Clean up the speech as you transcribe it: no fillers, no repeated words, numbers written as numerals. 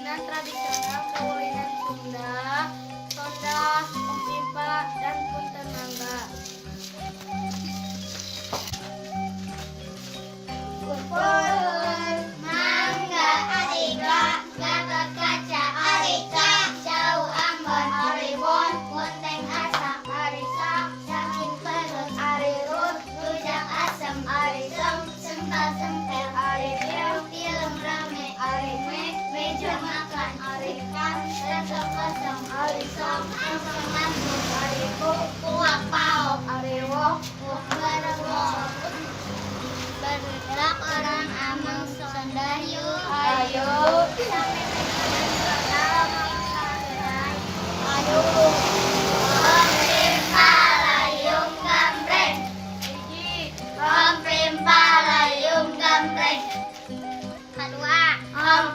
permainan tradisional Kawulinan Sunda, Sonda, Oksipa, dan Punten Mangga. Punten Mangga Arika, Gatot Kaca Arika, Jauh Ambon Aribon, Munteng Asam Arisa, Yakin Perut Arirut, Rujak Asam Arisem, Sempal Sempel Aripil, Film Rame Arime, Meja Makan Arikan, Resep Kosong Arisom, Asam Lambung Ariku, Kuak Paok Ariwo, Kuak Barwo. Bergerak orang amang sondayu, ayo sampai dengan total mengkagerai, ayo Palayung Gambreng, Om Palayung Gambreng, kedua Om